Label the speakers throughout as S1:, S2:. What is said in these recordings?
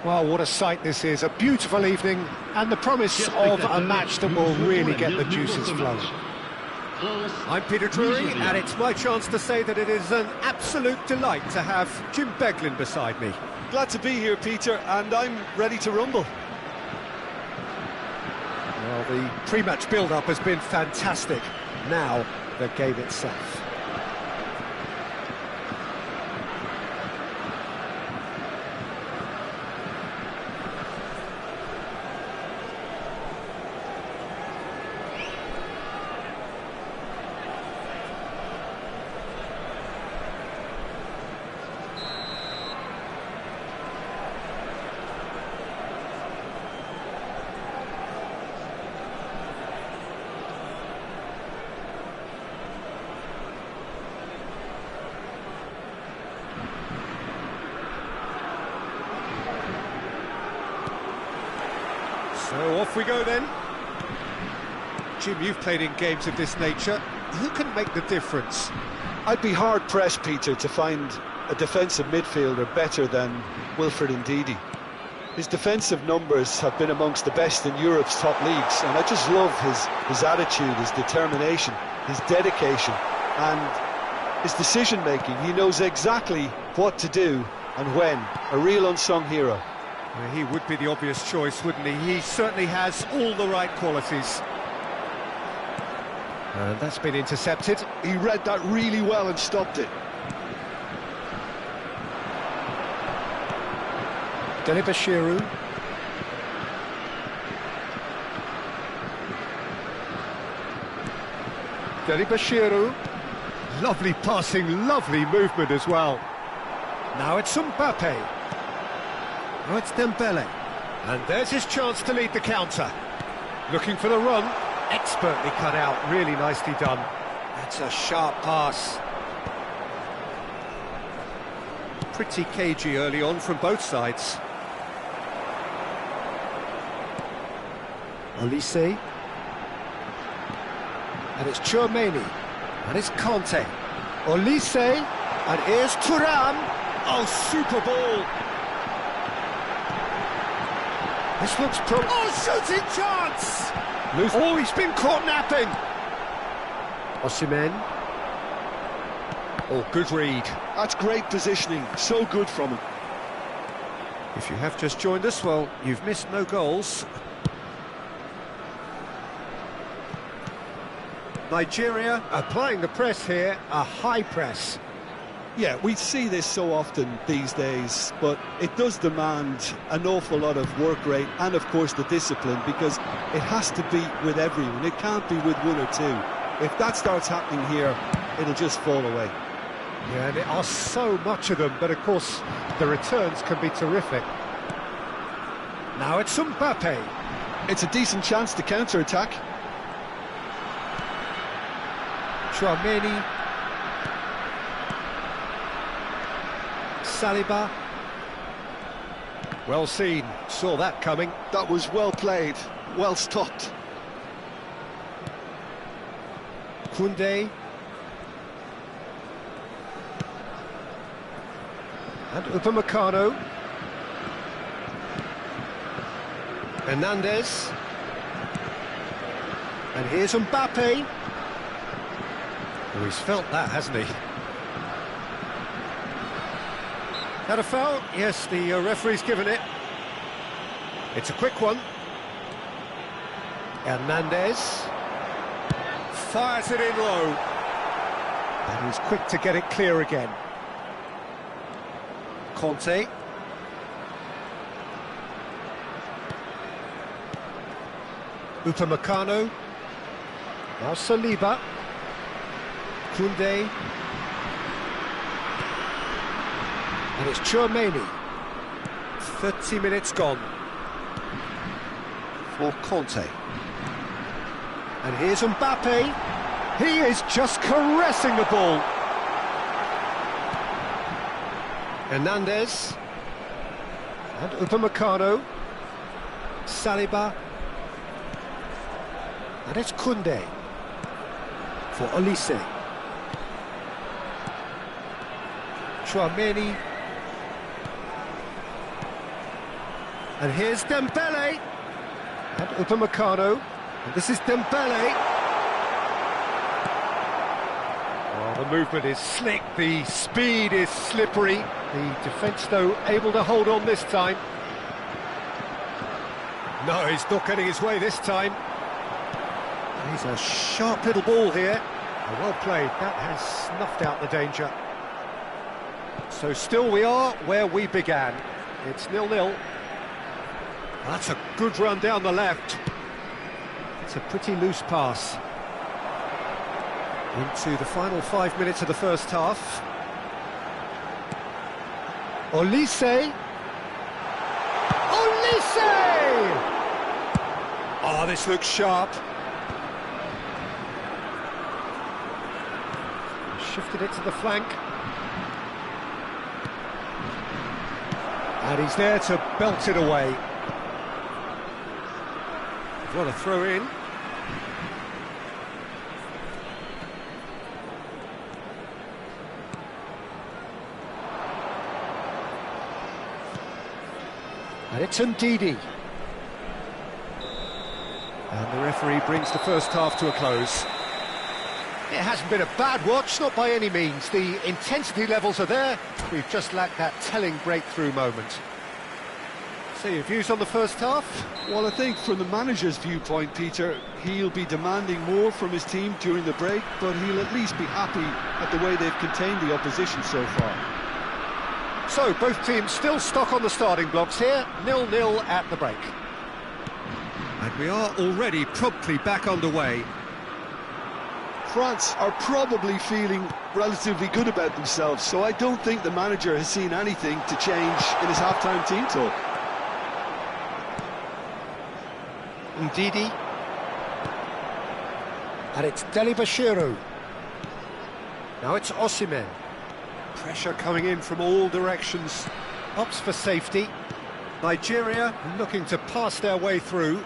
S1: Well, what a sight this is, a beautiful evening, and the promise of a match that will really get the juices flowing.
S2: I'm Peter Drury, and it's my chance to say that it is an absolute delight to have Jim Beglin beside me.
S3: Glad to be here, Peter, and I'm ready to rumble.
S2: Well, the pre-match build-up has been fantastic. Now, the game itself. So off we go then. Jim, you've played in games of this nature. Who can make the difference?
S3: I'd be hard-pressed, Peter, to find a defensive midfielder better than Wilfred Ndidi. His defensive numbers have been amongst the best in Europe's top leagues, and I just love his attitude, his determination, his dedication, and his decision-making. He knows exactly what to do and when. A real unsung hero.
S2: Well, he would be the obvious choice, wouldn't he? He certainly has all the right qualities. And that's been intercepted.
S3: He read that really well and stopped it.
S1: Delibashiru. Delibashiru.
S2: Lovely passing, lovely movement as well. Now it's Mbappe. Now it's Dembele. And there's his chance to lead the counter. Looking for the run. Expertly cut out, really nicely done. That's a sharp pass. Pretty cagey early on from both sides.
S1: Olise.
S2: And it's Chouameni. And it's Conte. Olise. And here's Thuram. Oh, super ball. This looks shooting chance! Oh, he's been caught napping.
S1: Osimhen.
S2: Oh, good read.
S3: That's great positioning, so good from him.
S2: If you have just joined us, well, you've missed no goals. Nigeria applying the press here, a high press.
S3: Yeah, we see this so often these days, but it does demand an awful lot of work rate and, of course, the discipline, because it has to be with everyone. It can't be with one or two. If that starts happening here, it'll just fall away.
S2: Yeah, and there are so much of them, but, of course, the returns can be terrific. Now it's Mbappe.
S3: It's a decent chance to counter-attack.
S2: Chouameni. Saliba. Well seen, saw that coming.
S3: That was well played, well stopped.
S2: Koundé. And Upamecano. Hernandez. And here's Mbappe. Oh, he's felt that, hasn't he? Had a foul? Yes, the referee's given it. It's a quick one. Hernandez fires it in low. And he's quick to get it clear again. Conte. Upamecano. Now Saliba. Koundé. And it's Chouameni. 30 minutes gone for Conte. And here's Mbappe. He is just caressing the ball. Hernandez. And Upamecano. Saliba. And it's Koundé for Olise. Chouameni. And here's Dembele. And Upamecano. And this is Dembele. Oh, the movement is slick, the speed is slippery. The defence, though, able to hold on this time. No, he's not getting his way this time. He's a sharp little ball here. Well played, that has snuffed out the danger. So still we are where we began. It's 0-0. That's a good run down the left. It's a pretty loose pass. Into the final 5 minutes of the first half. Olise! Olise! Oh, this looks sharp. Shifted it to the flank. And he's there to belt it away. What a throw in. And it's Ndidi. And the referee brings the first half to a close. It hasn't been a bad watch, not by any means. The intensity levels are there. We've just lacked that telling breakthrough moment. So your views on the first half?
S3: Well, I think from the manager's viewpoint, Peter, he'll be demanding more from his team during the break, but he'll at least be happy at the way they've contained the opposition so far.
S2: So both teams still stuck on the starting blocks here, 0-0 at the break. And we are already promptly back underway.
S3: France are probably feeling relatively good about themselves, so I don't think the manager has seen anything to change in his half-time team talk.
S2: Ndidi. And it's Delibashiru. Now it's Osimhen. Pressure coming in from all directions. Opts for safety. Nigeria looking to pass their way through.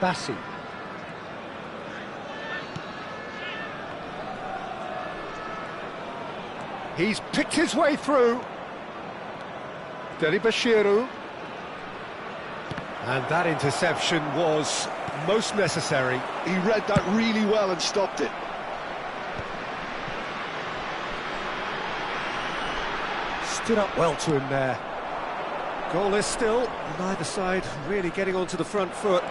S2: Bassi. He's picked his way through. Delibashiru. And that interception was most necessary.
S3: He read that really well and stopped it.
S2: Stood up well to him there. Goalless still, neither side really getting onto the front foot.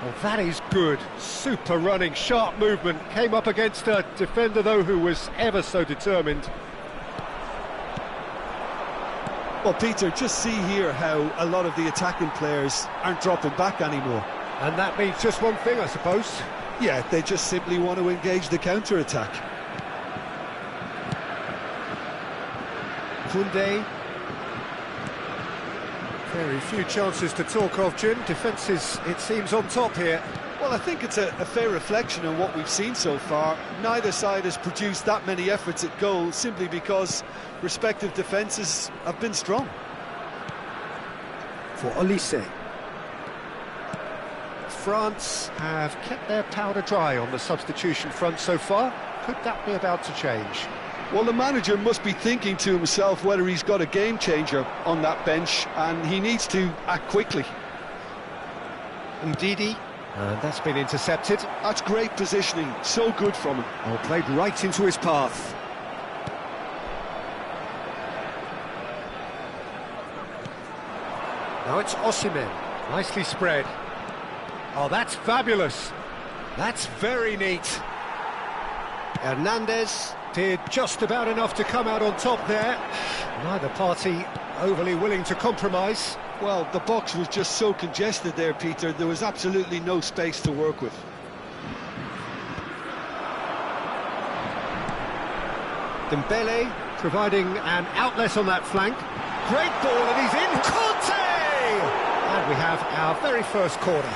S2: Well, that is good. Super running, sharp movement. Came up against a defender, though, who was ever so determined.
S3: Well, Peter, just see here how a lot of the attacking players aren't dropping back anymore.
S2: And that means just one thing, I suppose.
S3: Yeah, they just simply want to engage the counter-attack.
S2: Koundé. Very few chances to talk of, Jim. Defence is, it seems, on top here.
S3: Well, I think it's a fair reflection on what we've seen so far. Neither side has produced that many efforts at goal simply because respective defences have been strong.
S2: For Olise. France have kept their powder dry on the substitution front so far. Could that be about to change?
S3: Well, the manager must be thinking to himself whether he's got a game changer on that bench, and he needs to act quickly.
S2: Ndidi, and that's been intercepted.
S3: That's great positioning, so good from him.
S2: Oh, played right into his path. Now it's Osimhen, nicely spread. Oh, that's fabulous. That's very neat. Hernandez did just about enough to come out on top there. Neither party overly willing to compromise.
S3: Well, the box was just so congested there, Peter. There was absolutely no space to work with.
S2: Dembele providing an outlet on that flank. Great ball, and he's in. Conte! And we have our very first corner.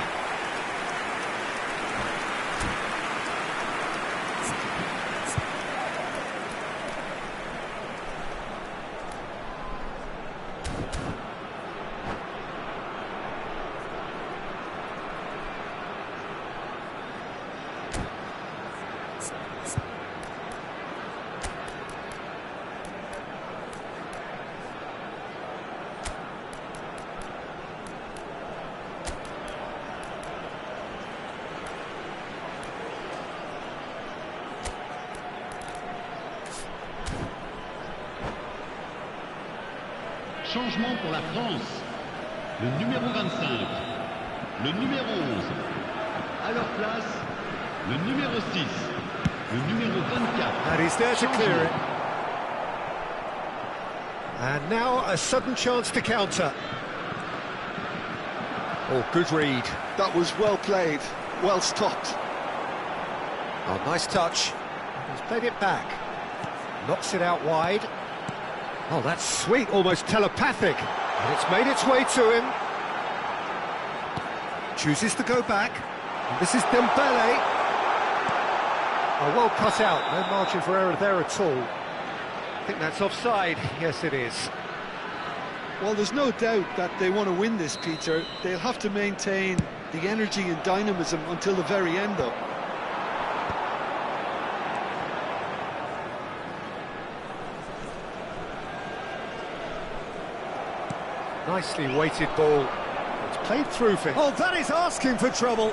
S4: Changement pour la France. Le numéro 25, le numéro 11. À leur place, le numéro 6, le numéro 24.
S2: And he's there to clear it. And now a sudden chance to counter. Oh, good read.
S3: That was well played, well stopped.
S2: Oh, nice touch. He's played it back. Knocks it out wide. Oh, that's sweet, almost telepathic. And it's made its way to him. Chooses to go back. And this is Dembele. Oh, well cut out. No margin for error there at all. I think that's offside. Yes, it is.
S3: Well, there's no doubt that they want to win this, Peter. They'll have to maintain the energy and dynamism until the very end, though.
S2: Nicely weighted ball. It's played through for him. Oh, that is asking for trouble.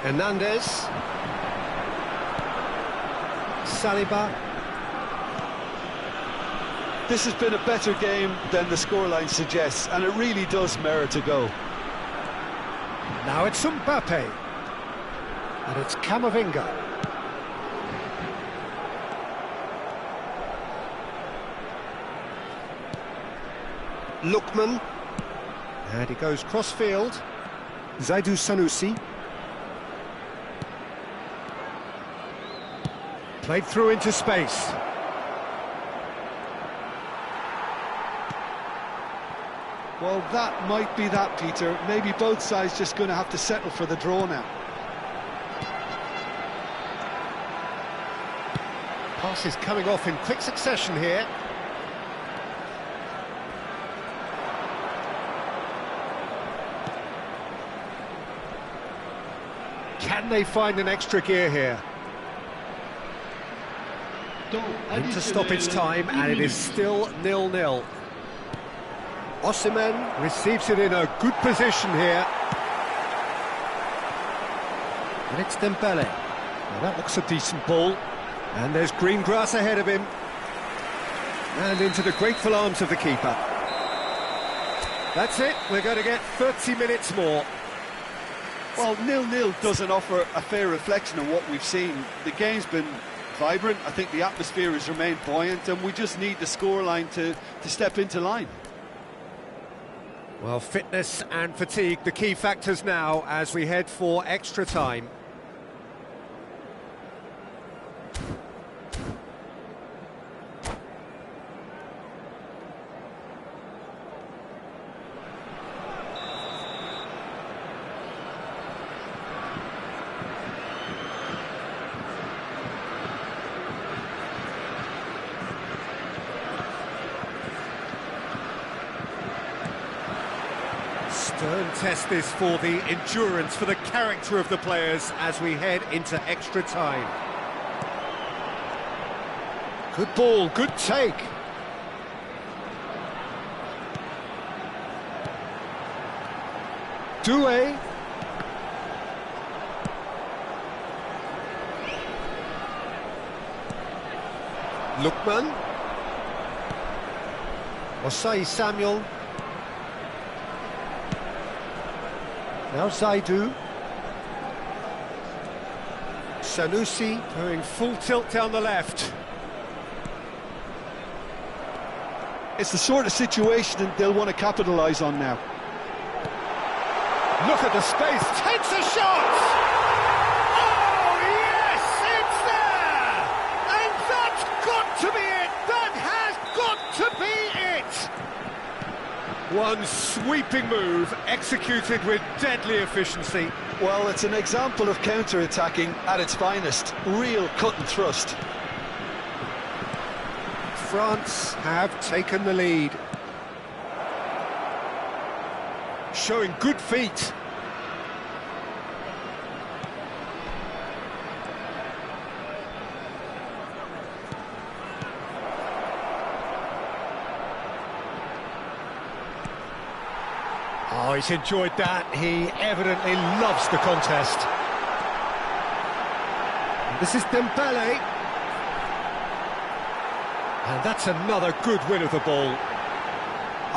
S2: Hernandez. Saliba.
S3: This has been a better game than the scoreline suggests, and it really does merit a go.
S2: Now it's Mbappe. And it's Camavinga. Lookman. And he goes cross-field. Zaidou Sanusi. Played through into space.
S3: Well, that might be that, Peter. Maybe both sides just going to have to settle for the draw now.
S2: Passes coming off in quick succession here. Can they find an extra gear here? Into stoppage time, and it is still 0-0. Osimhen receives it in a good position here. And it's Dembele. Now that looks a decent ball. And there's green grass ahead of him. And into the grateful arms of the keeper. That's it, we're going to get 30 minutes more.
S3: Well, 0-0 doesn't offer a fair reflection of what we've seen. The game's been vibrant. I think the atmosphere has remained buoyant, and we just need the scoreline to step into line.
S2: Well, fitness and fatigue, the key factors now as we head for extra time. Stern test this for the endurance, for the character of the players as we head into extra time. Good ball, good take. Doué. Lookman. Osai Samuel. Now Zaidou. Sanusi going full tilt down the left.
S3: It's the sort of situation they'll want to capitalise on now.
S2: Look at the space, takes a shot! Oh, yes, it's there! And that's got to be it! That has got to be it! One sweeping move, executed with deadly efficiency.
S3: Well, it's an example of counter-attacking at its finest. Real cut and thrust.
S2: France have taken the lead. Showing good feet. Oh, he's enjoyed that. He evidently loves the contest. And this is Dembele. And that's another good win of the ball.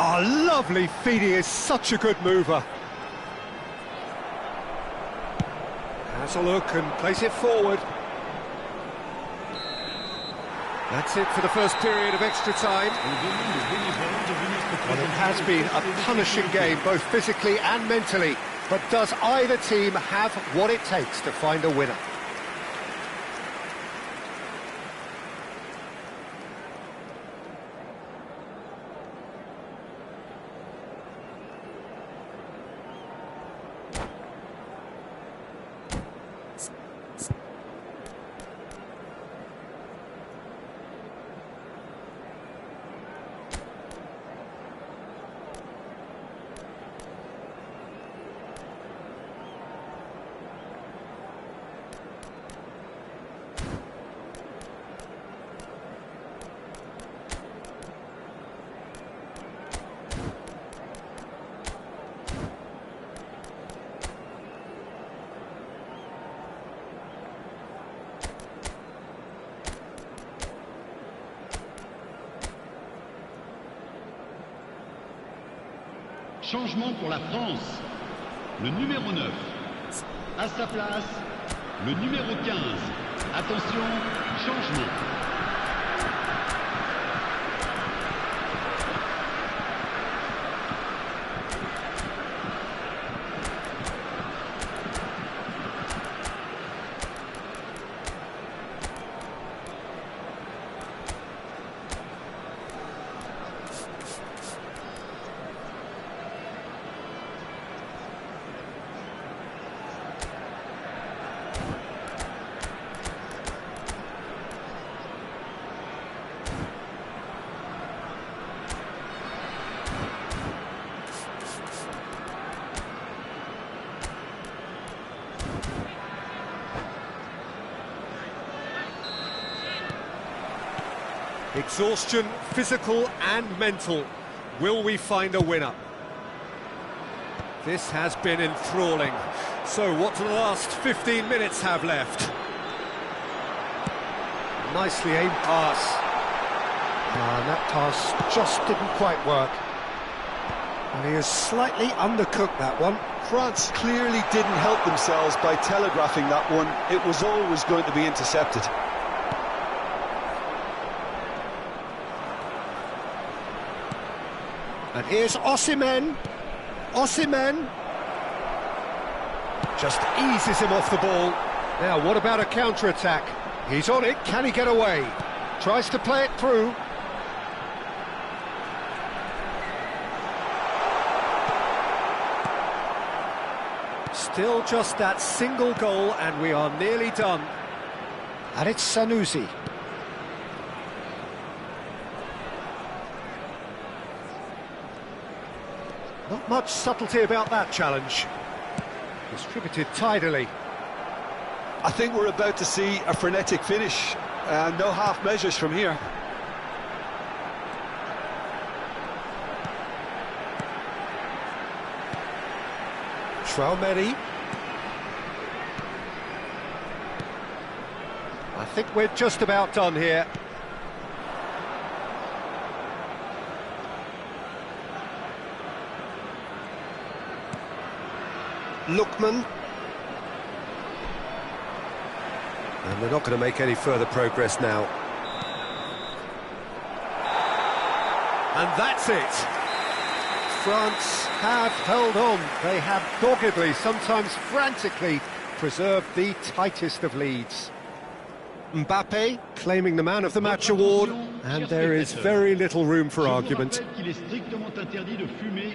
S2: Ah, lovely feed, he is such a good mover. Has a look and plays it forward. That's it for the first period of extra time. Well, it has been a punishing game, both physically and mentally. But does either team have what it takes to find a winner?
S4: Changement pour la France. Le numéro 9. À sa place, le numéro 15. Attention, changement.
S2: Exhaustion, physical and mental. Will we find a winner? This has been enthralling. So what do the last 15 minutes have left?
S1: Nicely aimed pass. And that pass just didn't quite work. And he has slightly undercooked that one.
S3: France clearly didn't help themselves by telegraphing that one. It was always going to be intercepted.
S1: And here's Osimhen. Osimhen.
S2: Just eases him off the ball. Now, what about a counter-attack?
S1: He's on it. Can he get away? Tries to play it through.
S2: Still just that single goal, and we are nearly done.
S1: And it's Sanusi.
S2: Not much subtlety about that challenge. Distributed tidily.
S3: I think we're about to see a frenetic finish. No half measures from here.
S1: Traumeri.
S2: I think we're just about done here.
S1: Lookman.
S2: And they're not going to make any further progress now. And that's it.
S1: France have held on. They have doggedly, sometimes frantically, preserved the tightest of leads. Mbappe claiming the Man of the Match award, and there is very little room for argument.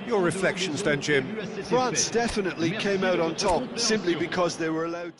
S2: Your reflections then, Jim?
S3: France definitely came out on top simply because they were allowed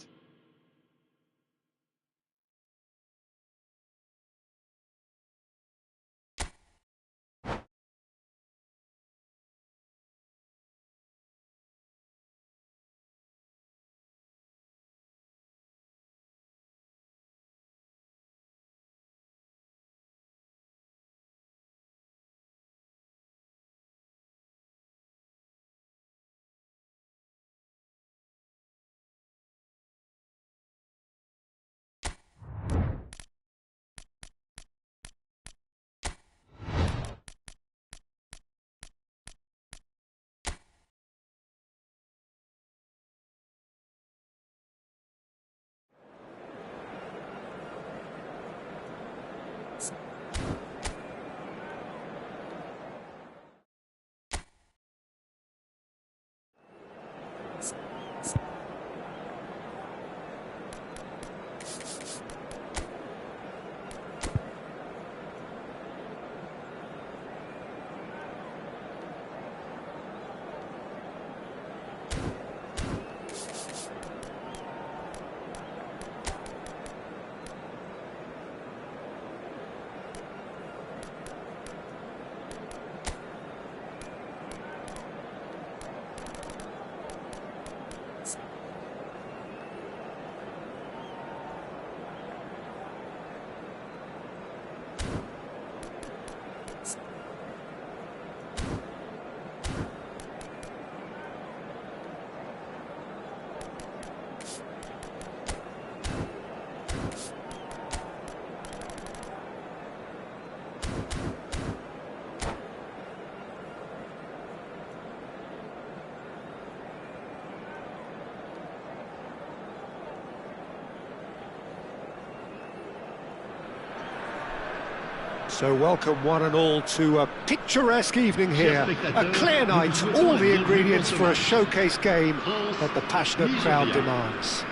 S2: So welcome one and all to a picturesque evening here, a clear night, all the ingredients for a showcase game that the passionate crowd demands.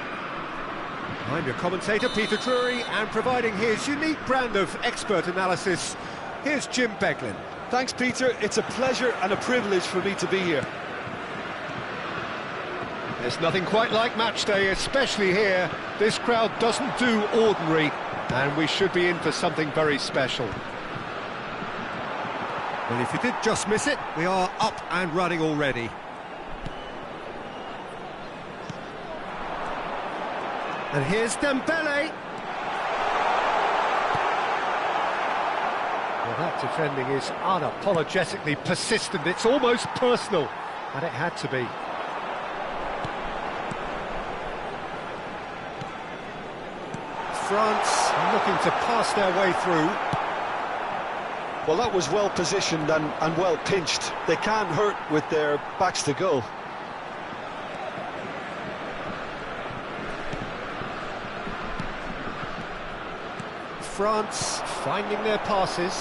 S2: I'm your commentator Peter Drury, and providing his unique brand of expert analysis, here's Jim Beglin.
S3: Thanks, Peter. It's a pleasure and a privilege for me to be here.
S2: There's nothing quite like match day, especially here. This crowd doesn't do ordinary, and we should be in for something very special. Well, if you did just miss it, we are up and running already. And here's Dembele. Well, that defending is unapologetically persistent. It's almost personal, and it had to be. France looking to pass their way through.
S3: Well, that was well positioned and well pinched. They can't hurt with their backs to goal.
S2: France finding their passes.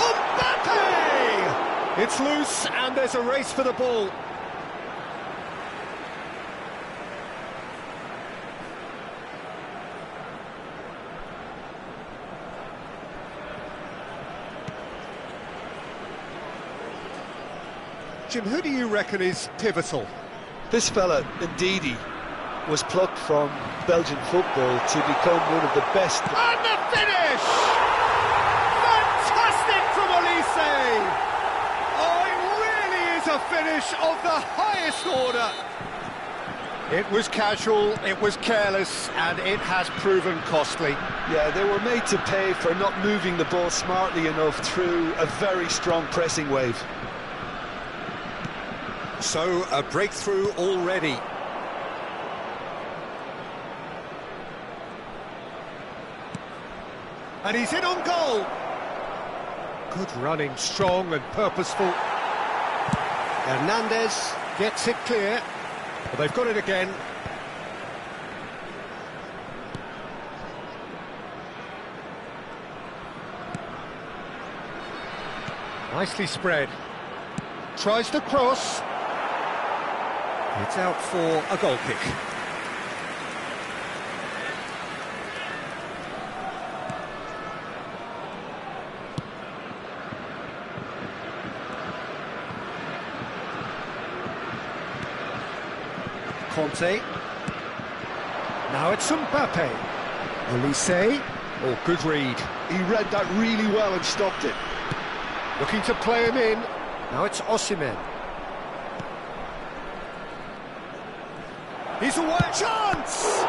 S2: Mbappe! It's loose and there's a race for the ball. Jim, who do you reckon is pivotal?
S3: This fella, Ndidi, was plucked from Belgian football to become one of the best.
S2: And the finish! Fantastic from Olise! Oh, it really is a finish of the highest order. It was casual, it was careless, and it has proven costly.
S3: Yeah, they were made to pay for not moving the ball smartly enough through a very strong pressing wave.
S2: So, a breakthrough already. And he's in on goal. Good running, strong and purposeful. Hernandez gets it clear. Well, they've got it again. Nicely spread. Tries to cross. It's out for a goal kick. Conte. Now it's Mbappe. Olise. Oh, good read.
S3: He read that really well and stopped it.
S2: Looking to play him in. Now it's Osimhen. He's away. Chance!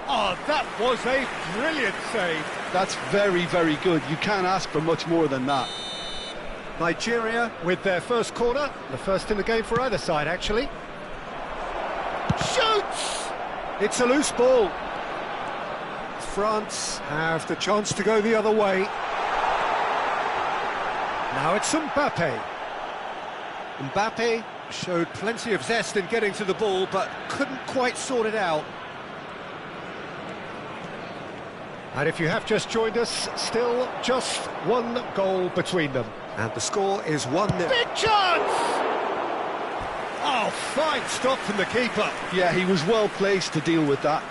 S2: Oh, that was a brilliant save.
S3: That's very, very good. You can't ask for much more than that.
S2: Nigeria with their first corner. The first in the game for either side, actually. Shoots! It's a loose ball. France have the chance to go the other way. Now it's Mbappe. Mbappe showed plenty of zest in getting to the ball, but couldn't quite sort it out. And if you have just joined us, still just one goal between them. And the score is 1-0. Big chance! Oh, fine stop from the keeper.
S3: Yeah, he was well placed to deal with that.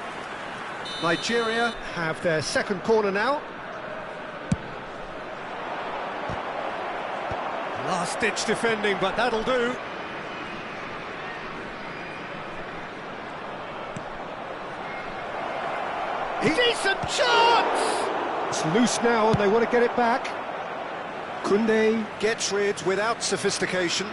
S2: Nigeria have their second corner now. Last-ditch defending, but that'll do. Decent chance! It's loose now and they want to get it back. Koundé gets rid without sophistication.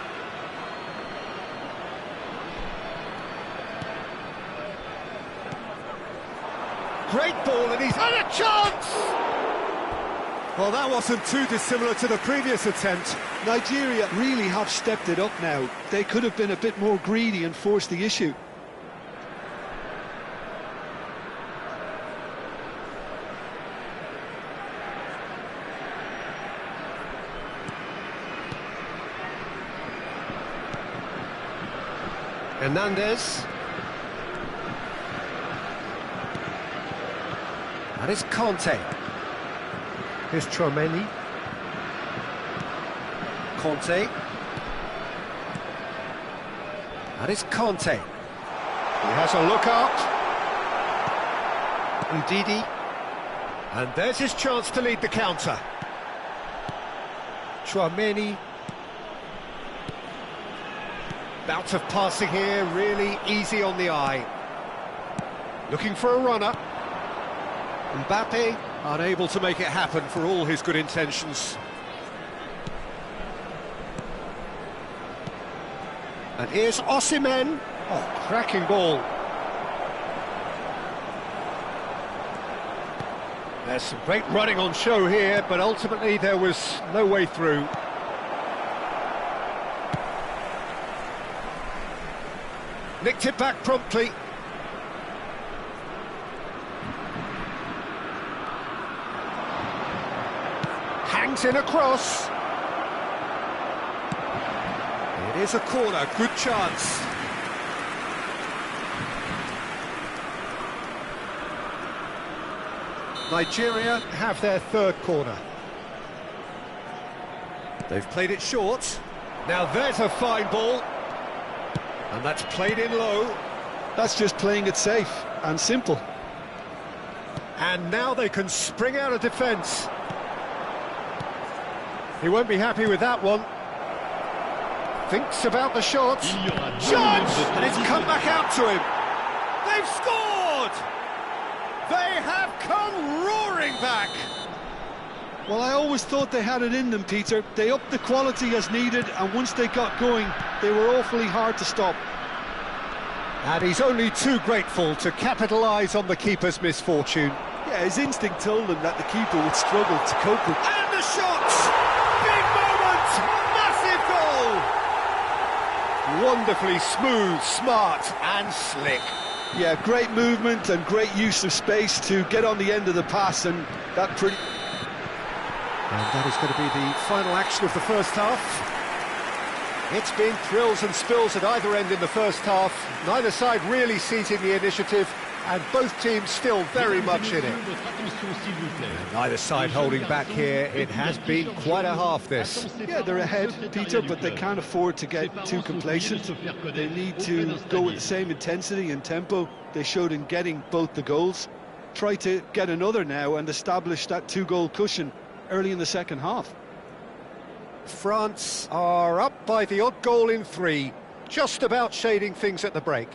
S2: Great ball and he's had a chance! Well, that wasn't too dissimilar to the previous attempt.
S3: Nigeria really have stepped it up now. They could have been a bit more greedy and forced the issue.
S2: Hernandez.
S1: That is Conte. Here's Tchouaméni. Conte. That is Conte. He has a look up. Ndidi. And there's his chance to lead the counter. Tchouaméni. Bout of passing here, really easy on the eye. Looking for a runner. Mbappe unable to make it happen for all his good intentions. And here's Osimhen. Oh, cracking ball. There's some great running on show here, but ultimately there was no way through. Nicked it back promptly. Hangs in a cross. It is a corner, good chance. Nigeria have their third corner. They've played it short. Now there's a fine ball. And that's played in low.
S3: That's just playing it safe and simple.
S1: And now they can spring out of defence. He won't be happy with that one. Thinks about the shot. Chance! And it's come back out to him. They've scored! They have come roaring back.
S3: Well, I always thought they had it in them, Peter. They upped the quality as needed, and once they got going, they were awfully hard to stop.
S1: And he's only too grateful to capitalise on the keeper's misfortune.
S3: Yeah, his instinct told him that the keeper would struggle to cope with.
S1: And the shot! Big moment! Massive goal! Wonderfully smooth, smart and slick.
S3: Yeah, great movement and great use of space to get on the end of the pass, and that pretty...
S1: And that is going to be the final action of the first half. It's been thrills and spills at either end in the first half. Neither side really seizing the initiative, and both teams still very much in it. And neither side holding back here. It has been quite a half, this.
S3: Yeah, they're ahead, Peter, but they can't afford to get too complacent. They need to go with the same intensity and tempo they showed in getting both the goals. Try to get another now and establish that two-goal cushion early in the second half.
S1: France are up by the odd goal in 3, just about shading things at the break.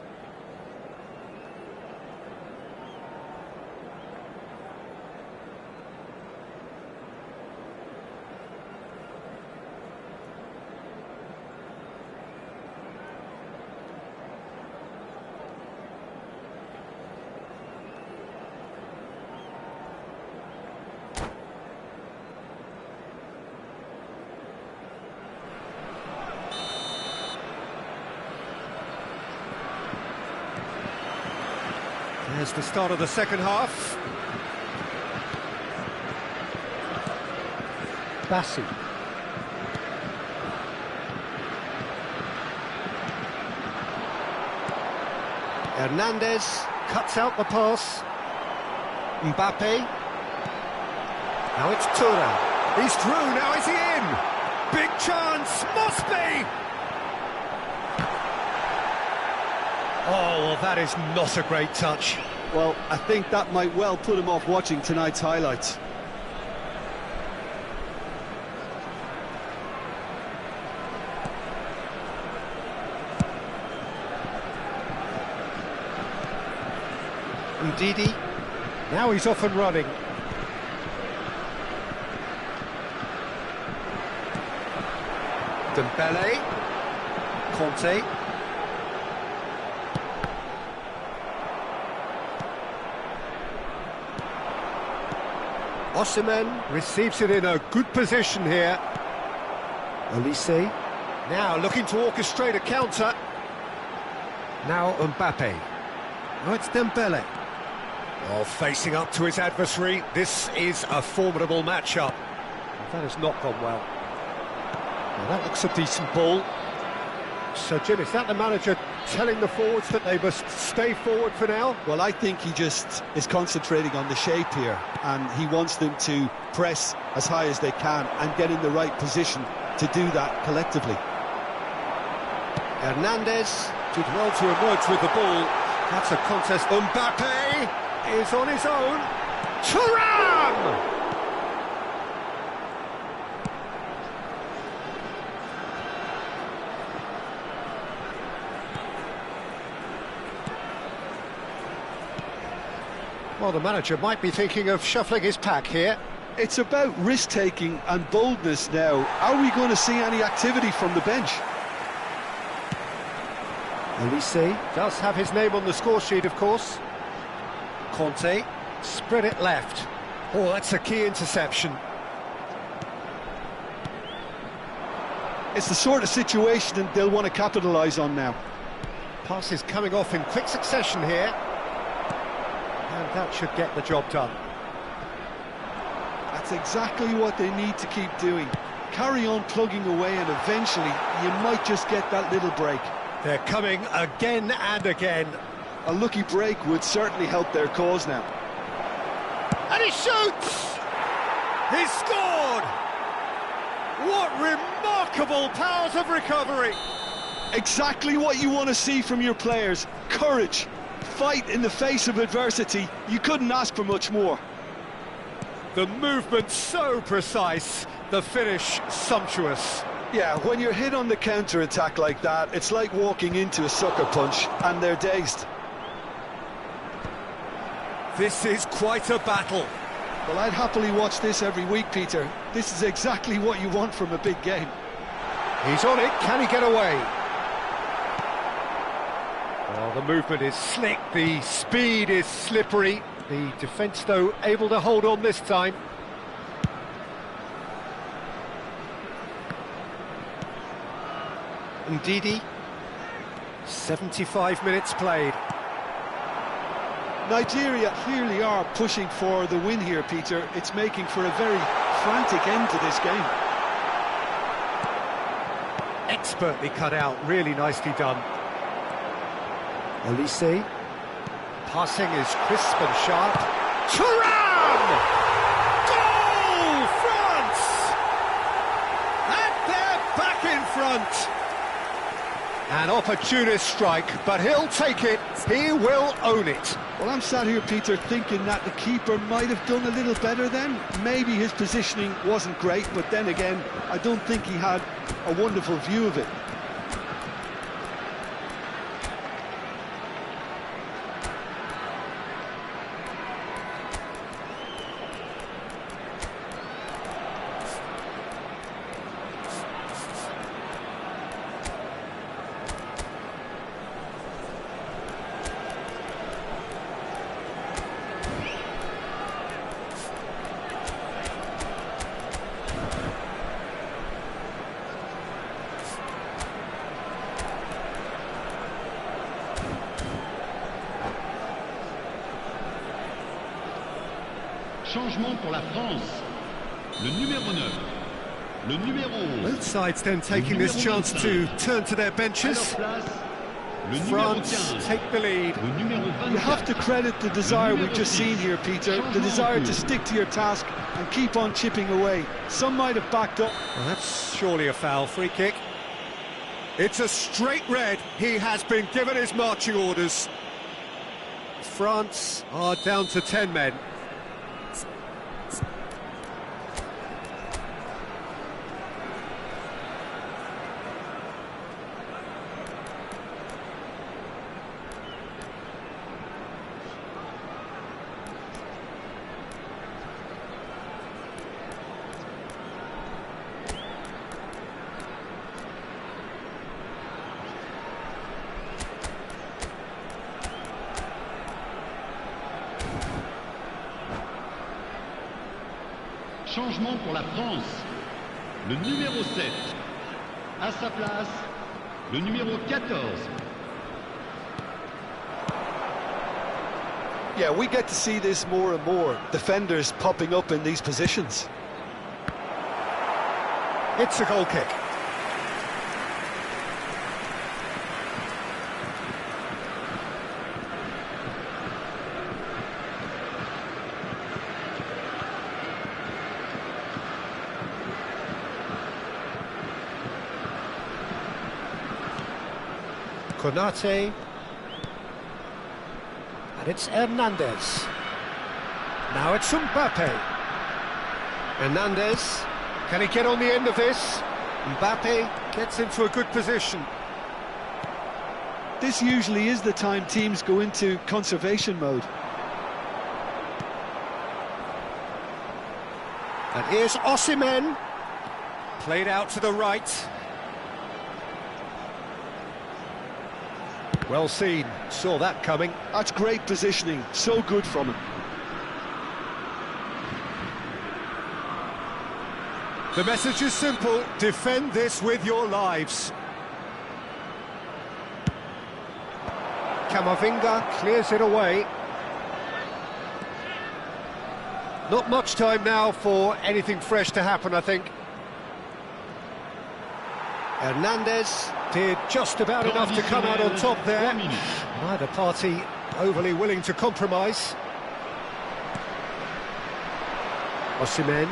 S1: There's the start of the second half. Bassi. Hernandez cuts out the pass. Mbappe. Now it's Thuram. He's through, now is he in? Big chance, must be! Oh, well, that is not a great touch.
S3: Well, I think that might well put him off watching tonight's highlights.
S1: Ndidi, now he's off and running. Dembele, Conte. Osimhen receives it in a good position here. Olise, now looking to orchestrate a counter. Now Mbappe. Now it's Dembele. Oh, facing up to his adversary. This is a formidable matchup. That has not gone well. Well, that looks a decent ball. So, Jim, is that the manager telling the forwards that they must stay forward for now?
S3: Well, I think he just is concentrating on the shape here, and he wants them to press as high as they can and get in the right position to do that collectively.
S1: Hernandez did well to emerge with the ball. That's a contest. Mbappe is on his own. Thuram! Well, the manager might be thinking of shuffling his pack here.
S3: It's about risk-taking and boldness now. Are we going to see any activity from the bench?
S1: Olise does have his name on the score sheet, of course. Conte spread it left. Oh, that's a key interception.
S3: It's the sort of situation that they'll want to capitalise on now.
S1: Passes coming off in quick succession here. And that should get the job done.
S3: That's exactly what they need to keep doing. Carry on plugging away and eventually you might just get that little break.
S1: They're coming again and again.
S3: A lucky break would certainly help their cause now.
S1: And he shoots! He scored! What remarkable powers of recovery!
S3: Exactly what you want to see from your players. Courage. Fight in the face of adversity. You couldn't ask for much more.
S1: The movement so precise, the finish sumptuous.
S3: Yeah, when you're hit on the counter-attack like that, it's like walking into a sucker punch and they're dazed.
S1: This is quite a battle.
S3: Well, I'd happily watch this every week, Peter. This is exactly what you want from a big game.
S1: He's on it, can he get away? Well, the movement is slick, the speed is slippery. The defence, though, able to hold on this time. Ndidi, 75 minutes played.
S3: Nigeria clearly are pushing for the win here, Peter. It's making for a very frantic end to this game.
S1: Expertly cut out, really nicely done. Olise. Passing is crisp and sharp. Thuram! Goal, France! And they're back in front. An opportunist strike, but he'll take it. He will own it.
S3: Well, I'm sat here, Peter, thinking that the keeper might have done a little better then. Maybe his positioning wasn't great, but then again, I don't think he had a wonderful view of it.
S4: Changement pour la France. Le numéro 9. Le numéro 11.
S1: Both sides then taking this chance to turn to their benches. France take the lead.
S3: You have to credit the desire we've just seen here, Peter. The desire to stick to your task and keep on chipping away. Some might have backed up.
S1: Well, that's surely a foul. Free kick. It's a straight red. He has been given his marching orders. France are down to 10 men.
S4: Changement pour la France. Le numéro 7. À sa place, le numéro 14.
S3: Yeah, we get to see this more and more. Defenders popping up in these positions.
S1: It's a goal kick. Konate. And it's Hernandez. Now it's Mbappe. Hernandez. Can he get on the end of this? Mbappe gets into a good position.
S3: This usually is the time teams go into conservation mode.
S1: And here's Osimhen. Played out to the right. Well seen, saw that coming.
S3: That's great positioning, so good from him.
S2: The message is simple: defend this with your lives.
S1: Camavinga clears it away. Not much time now for anything fresh to happen, I think. Hernandez did just about enough to come out on top there. Neither party overly willing to compromise. Osimhen.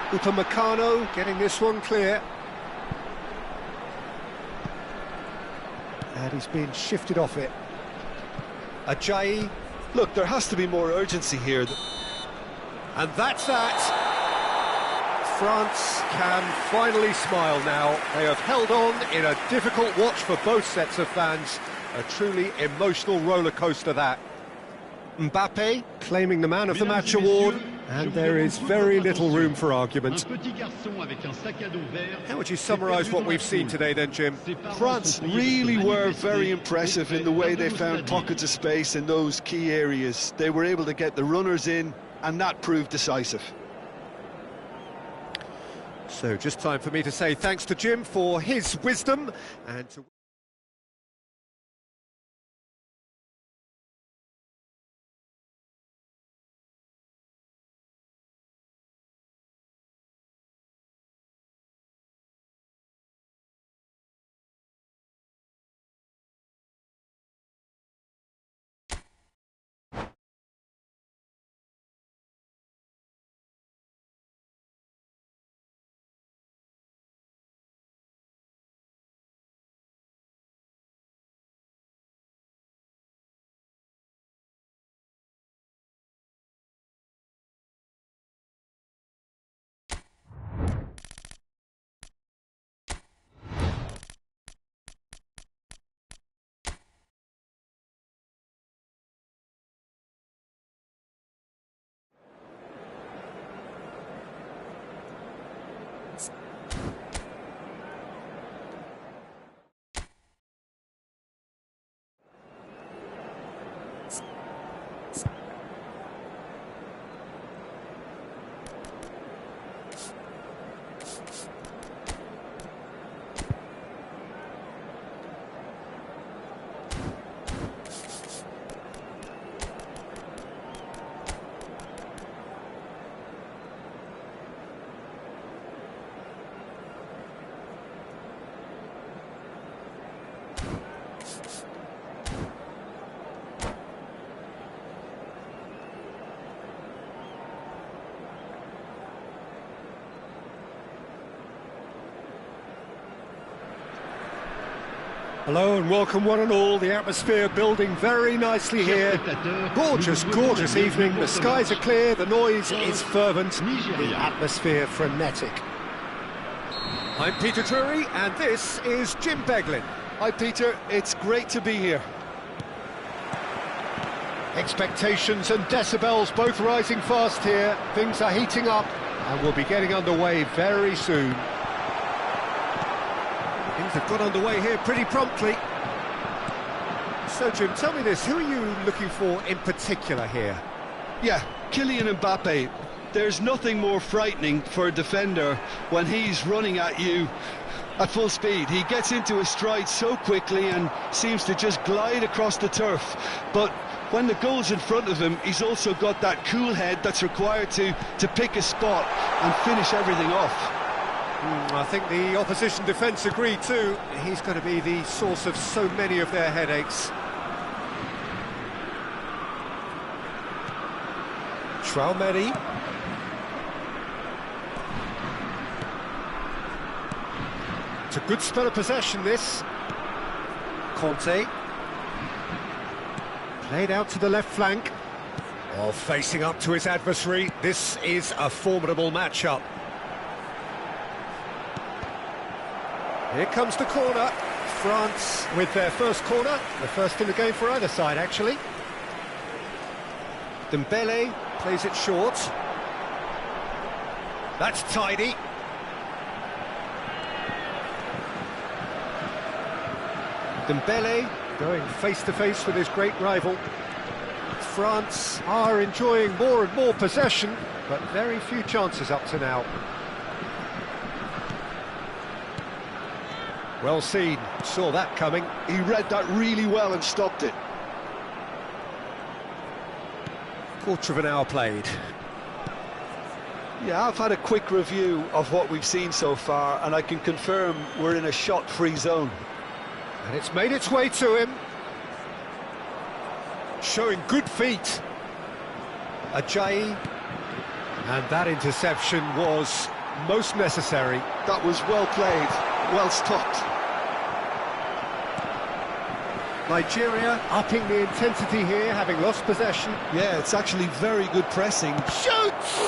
S1: Upamecano getting this one clear. And he's been shifted off it. Ajayi.
S3: Look, there has to be more urgency here.
S1: And that's that. France can finally smile now. They have held on in a difficult watch for both sets of fans. A truly emotional roller coaster, that. Mbappe claiming the man of the match award, and there is very little room for argument. How would you summarise what we've seen today then, Jim?
S3: France really were very impressive in the way they found pockets of space in those key areas. They were able to get the runners in, and that proved decisive.
S1: So just time for me to say thanks to Jim for his wisdom and to... Hello and welcome one and all. The atmosphere building very nicely here. Gorgeous, gorgeous evening. The skies are clear, the noise is fervent, the atmosphere frenetic. I'm Peter Drury and this is Jim Beglin.
S3: Hi Peter, it's great to be here.
S1: Expectations and decibels both rising fast here. Things are heating up and we'll be getting underway very soon. Things have got underway here pretty promptly. So, Jim, tell me this, who are you looking for in particular here?
S3: Yeah, Kylian Mbappe. There's nothing more frightening for a defender when he's running at you at full speed. He gets into his stride so quickly and seems to just glide across the turf. But when the goal's in front of him, he's also got that cool head that's required to pick a spot and finish everything off.
S1: I think the opposition defence agree too. He's going to be the source of so many of their headaches. Traoré. It's a good spell of possession, this.
S2: Conte. Played out to the left flank. Oh, facing up to his adversary. This is a formidable matchup. Here comes the corner. France with their first corner. The first in the game for either side, actually. Dembele plays it short. That's tidy. Dembele going face-to-face with his great rival. France are enjoying more and more possession, but very few chances up to now. Well seen, saw that coming.
S3: He read that really well and stopped it.
S2: Quarter of an hour played.
S3: Yeah, I've had a quick review of what we've seen so far, and I can confirm we're in a shot-free zone.
S2: And it's made its way to him. Showing good feet. Ajayi. And that interception was most necessary.
S3: That was well played, well stopped.
S2: Nigeria upping the intensity here, having lost possession.
S3: Yeah, it's actually very good pressing.
S2: Shoots!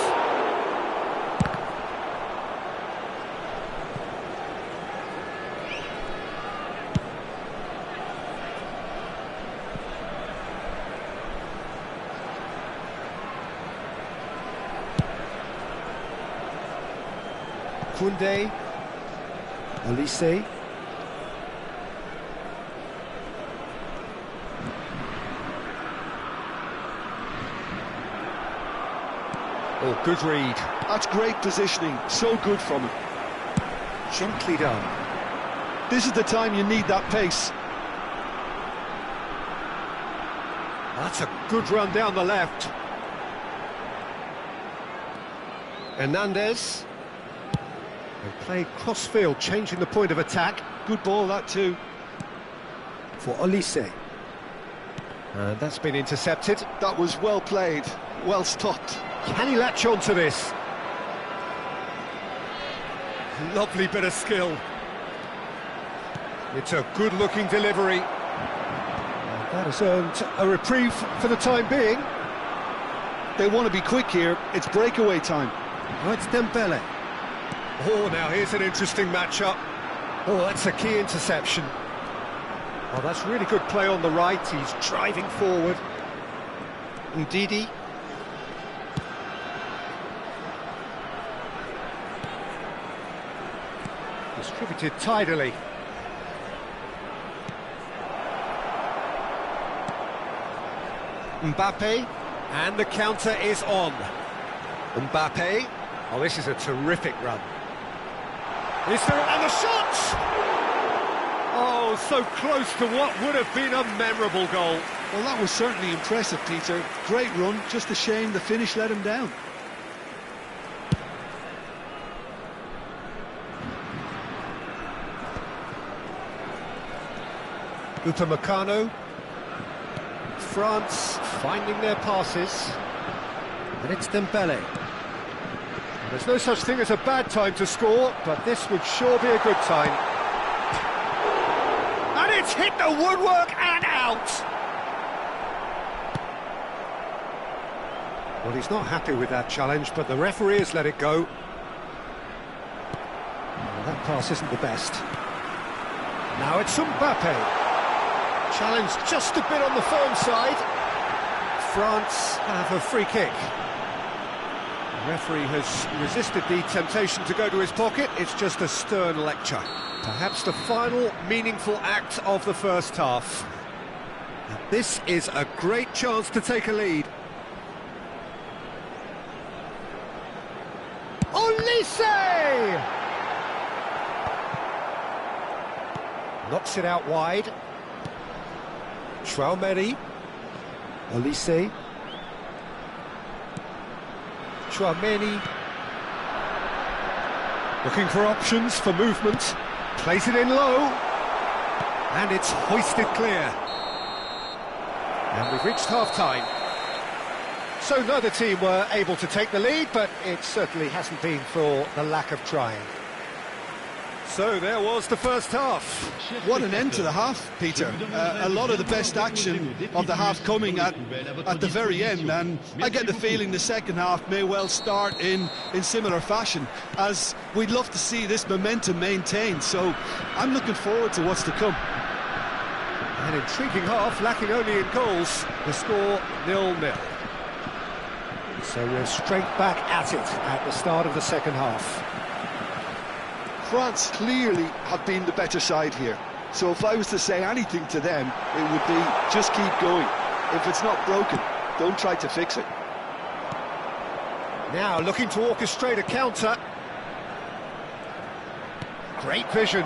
S2: Koundé, Olise. Oh, good read.
S3: That's great positioning, so good from him.
S2: Gently done.
S3: This is the time you need that pace.
S2: That's a good run down the left. Hernandez. They played cross-field, changing the point of attack.
S3: Good ball, that too.
S2: For Olise. And that's been intercepted.
S3: That was well played, well stopped.
S2: Can he latch on to this? Lovely bit of skill. It's a good-looking delivery. And that has earned a reprieve for the time being.
S3: They want to be quick here, it's breakaway time.
S2: Oh, it's Dembele. Oh, now here's an interesting matchup. Oh, that's a key interception. Oh, that's really good play on the right. He's driving forward. Ndidi. Distributed tidily. Mbappe. And the counter is on. Mbappe. Oh, this is a terrific run. Is there, and the shot! Oh, so close to what would have been a memorable goal.
S3: Well, that was certainly impressive, Peter. Great run, just a shame the finish let him down.
S2: Upamecano. France finding their passes. And it's Dembele. There's no such thing as a bad time to score, but this would sure be a good time. And it's hit the woodwork and out! Well, he's not happy with that challenge, but the referee has let it go. Well, that pass isn't the best. Now it's Mbappe. Challenge just a bit on the firm side. France have a free kick. The referee has resisted the temptation to go to his pocket. It's just a stern lecture. Perhaps the final meaningful act of the first half. And this is a great chance to take a lead. Olise! Knocks it out wide. Traoré. Olise. Tchouaméni. Looking for options for movement. Plays it in low. And it's hoisted clear. And we've reached half-time. So neither team were able to take the lead, but it certainly hasn't been for the lack of trying. So there was the first half.
S3: What an end to the half, Peter. A lot of the best action of the half coming at the very end, and I get the feeling the second half may well start in similar fashion, as we'd love to see this momentum maintained. So I'm looking forward to what's to come.
S2: An intriguing half, lacking only in goals. The score 0-0.
S1: So we're straight back at it at the start of the second half.
S3: France clearly have been the better side here. So if I was to say anything to them, it would be just keep going. If it's not broken, don't try to fix it.
S2: Now looking to orchestrate a counter. Great vision.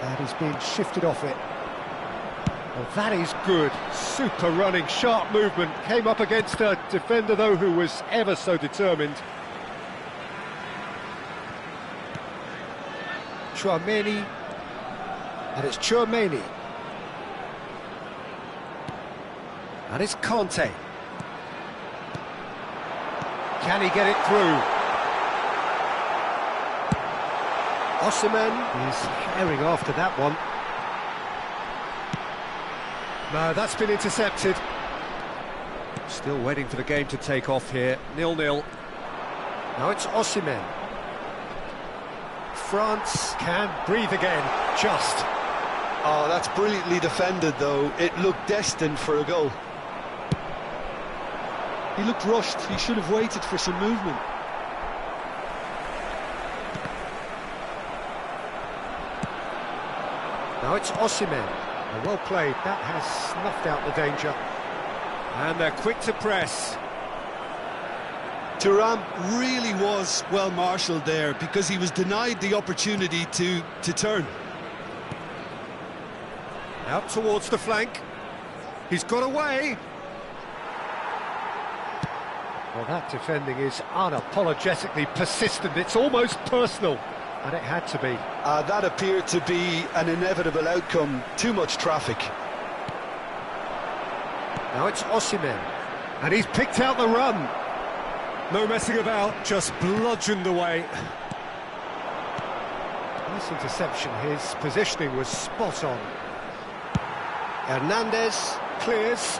S1: That is being shifted off it.
S2: Well, that is good. Super running, sharp movement. Came up against a defender, though, who was ever so determined.
S1: Chouameni, and it's Chouameni,
S2: And it's Conte. Can he get it through?
S1: Osimhen is herring after that one.
S2: No, that's been intercepted. Still waiting for the game to take off here. 0-0.
S1: Now it's Osimhen.
S2: France can breathe again, just.
S3: Oh, that's brilliantly defended, though. It looked destined for a goal. He looked rushed. He should have waited for some movement.
S1: Now it's Osimhen.
S2: Well played. That has snuffed out the danger. And they're quick to press.
S3: Thuram really was well marshalled there, because he was denied the opportunity to turn.
S2: Out towards the flank. He's got away.
S1: Well, that defending is unapologetically persistent. It's almost personal, and it had to be.
S3: That appeared to be an inevitable outcome. Too much traffic.
S1: Now it's Osimhen.
S2: And he's picked out the run. No messing about, just bludgeoned away.
S1: Nice interception. His positioning was spot on. Hernandez clears.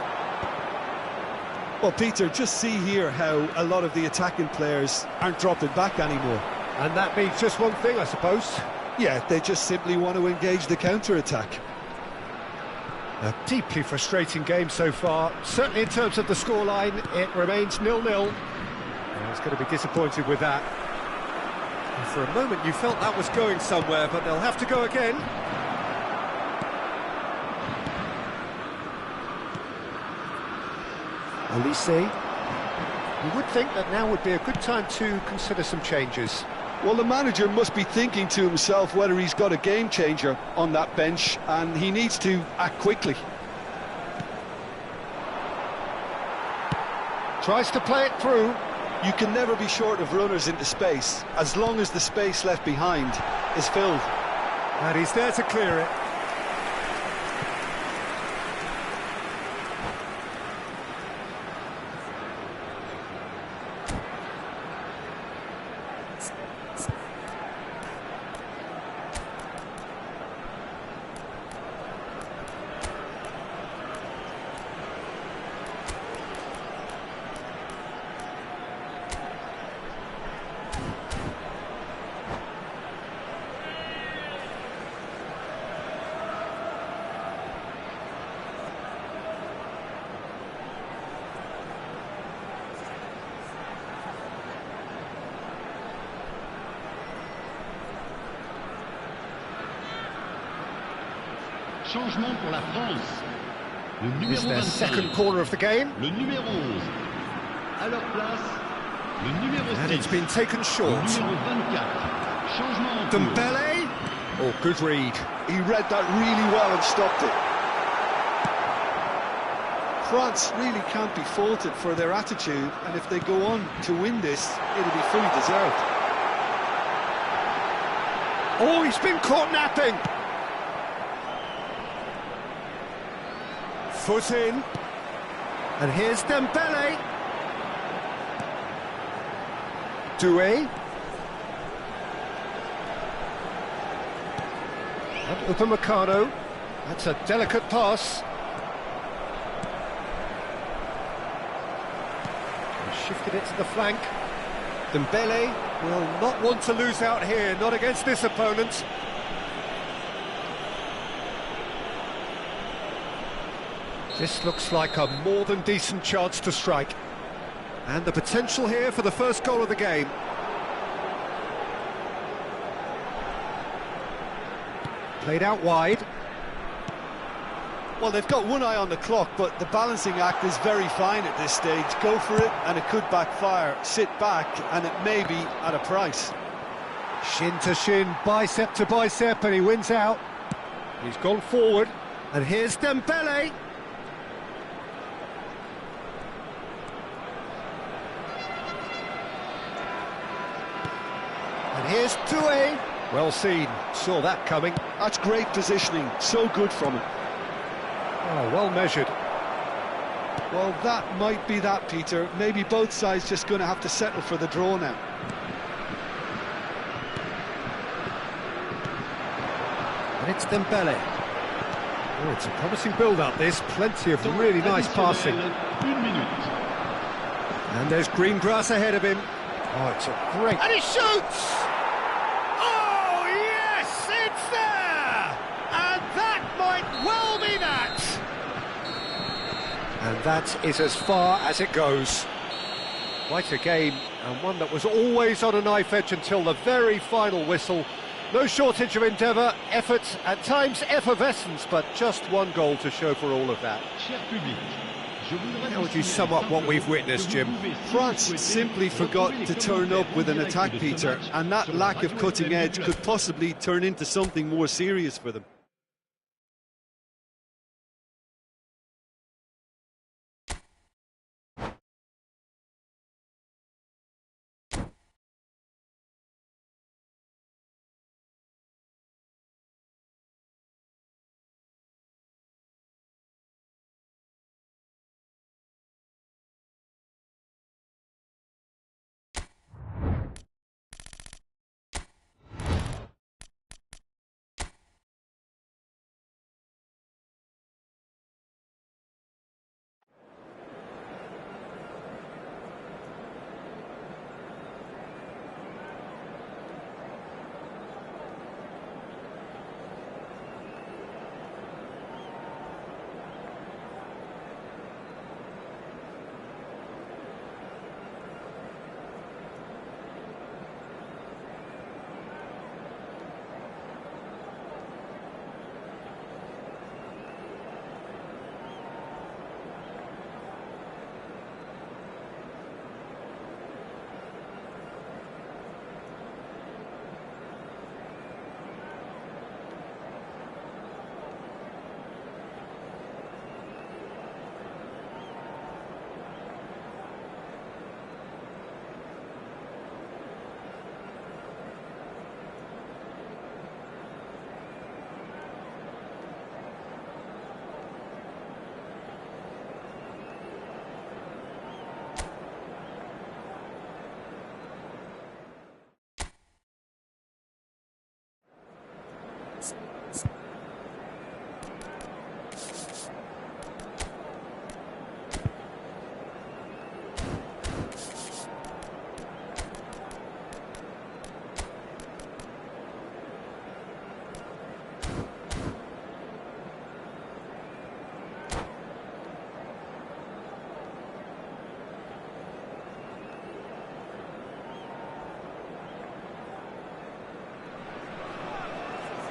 S3: Well, Peter, just see here how a lot of the attacking players aren't dropping back anymore.
S1: And that means just one thing, I suppose.
S3: Yeah, they just simply want to engage the counter-attack.
S2: A deeply frustrating game so far. Certainly in terms of the scoreline, it remains 0-0.
S1: He's going to be disappointed with that.
S2: And for a moment you felt that was going somewhere, but they'll have to go again.
S1: Olise. You would think that now would be a good time to consider some changes.
S3: Well, the manager must be thinking to himself whether he's got a game changer on that bench, and he needs to act quickly.
S1: Tries to play it through.
S3: You can never be short of runners into space, as long as the space left behind is filled.
S2: And he's there to clear it.
S4: Changement pour la France. Le
S2: Is
S4: numéro
S2: their
S4: 25.
S2: second corner of the game.
S4: Le numéro 11. À leur place, le numéro 6.
S2: And it's been taken
S4: Le
S2: short.
S4: numéro 24. Changement en cours.
S2: Dembele. Oh, good read.
S3: He read that really well and stopped it. France really can't be faulted for their attitude, and if they go on to win this, it'll be fully deserved.
S2: Oh, he's been caught napping. Foot in. And here's Dembele.
S1: Doué. And Upamecano. That's a delicate pass. He shifted it to the flank. Dembele will not want to lose out here, not against this opponent. This looks like a more than decent chance to strike. And the potential here for the first goal of the game. Played out wide.
S3: Well, they've got one eye on the clock, but the balancing act is very fine at this stage. Go for it, and it could backfire. Sit back, and it may be at a price.
S1: Shin to shin, bicep to bicep, and he wins out. He's gone forward, and here's Dembele. And here's Toure. Well seen, saw that coming.
S3: That's great positioning, so good from him.
S1: Oh, well measured.
S3: Well, that might be that, Peter. Maybe both sides just going to have to settle for the draw now.
S1: And it's Dembele. Oh, it's a promising build-up, this. Plenty of really nice passing. And there's green grass ahead of him. Oh, it's a great... And he shoots! Oh, yes, it's there! And that might well be that! And that is as far as it goes. Quite a game, and one that was always on a knife edge until the very final whistle. No shortage of endeavour, effort, at times effervescence, but just one goal to show for all of that. How would you sum up what we've witnessed, Jim?
S3: France simply forgot to turn up with an attack, Peter, and that lack of cutting edge could possibly turn into something more serious for them.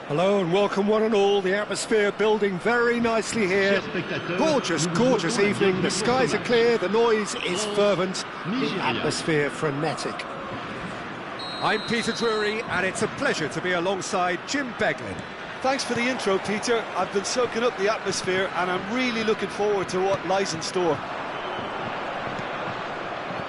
S1: Hello and welcome one and all, the atmosphere building very nicely here. Gorgeous, gorgeous evening, the skies are clear, the noise is fervent, the atmosphere frenetic. I'm Peter Drury and it's a pleasure to be alongside Jim Beglin.
S3: Thanks for the intro, Peter. I've been soaking up the atmosphere and I'm really looking forward to what lies in store.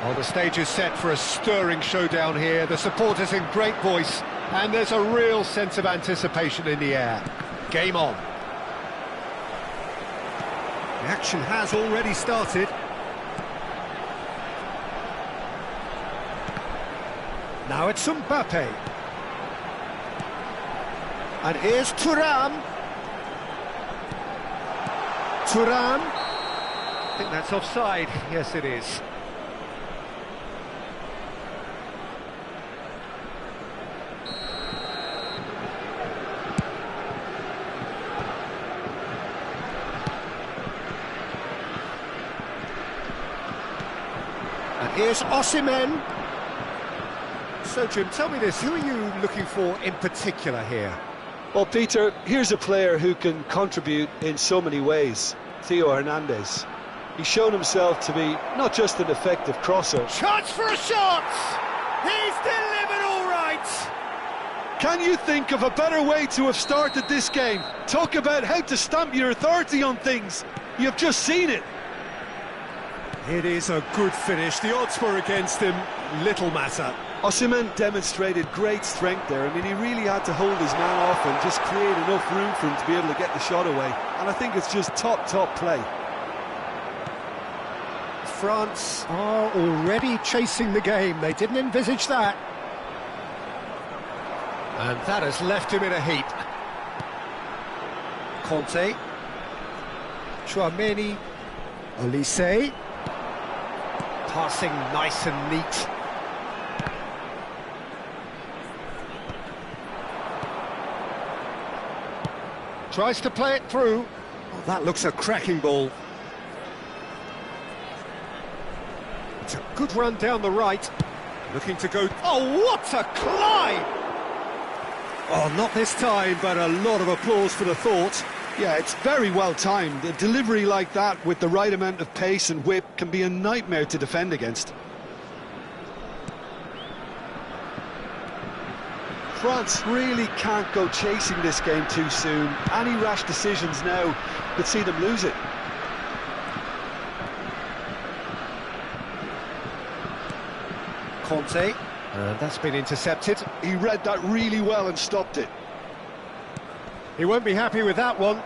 S1: Well, the stage is set for a stirring showdown here, the supporters in great voice, and there's a real sense of anticipation in the air. Game on. The action has already started. Now it's Mbappe.
S2: And here's Thuram. Thuram. I think that's offside. Yes, it is. And here's Osimhen. So, Jim, tell me this, who are you looking for in particular here?
S3: Well, Peter, here's a player who can contribute in so many ways. Theo Hernandez. He's shown himself to be not just an effective crosser.
S2: Chance for a shot! He's delivered all right!
S3: Can you think of a better way to have started this game? Talk about how to stamp your authority on things. You've just seen it.
S2: It is a good finish. The odds were against him. Little matter.
S3: Osimhen demonstrated great strength there. I mean, he really had to hold his man off and just create enough room for him to be able to get the shot away. And I think it's just top play.
S2: France are already chasing the game. They didn't envisage that. And that has left him in a heap. Conte. Chouameni. Olise. Passing nice and neat. Tries to play it through. Oh, that looks a cracking ball. It's a good run down the right. Looking to go... Oh, what a climb! Oh, not this time, but a lot of applause for the thought.
S3: Yeah, it's very well timed. A delivery like that with the right amount of pace and whip can be a nightmare to defend against. France really can't go chasing this game too soon. Any rash decisions now could see them lose it.
S2: Conte, and that's been intercepted.
S3: He read that really well and stopped it.
S2: He won't be happy with that one.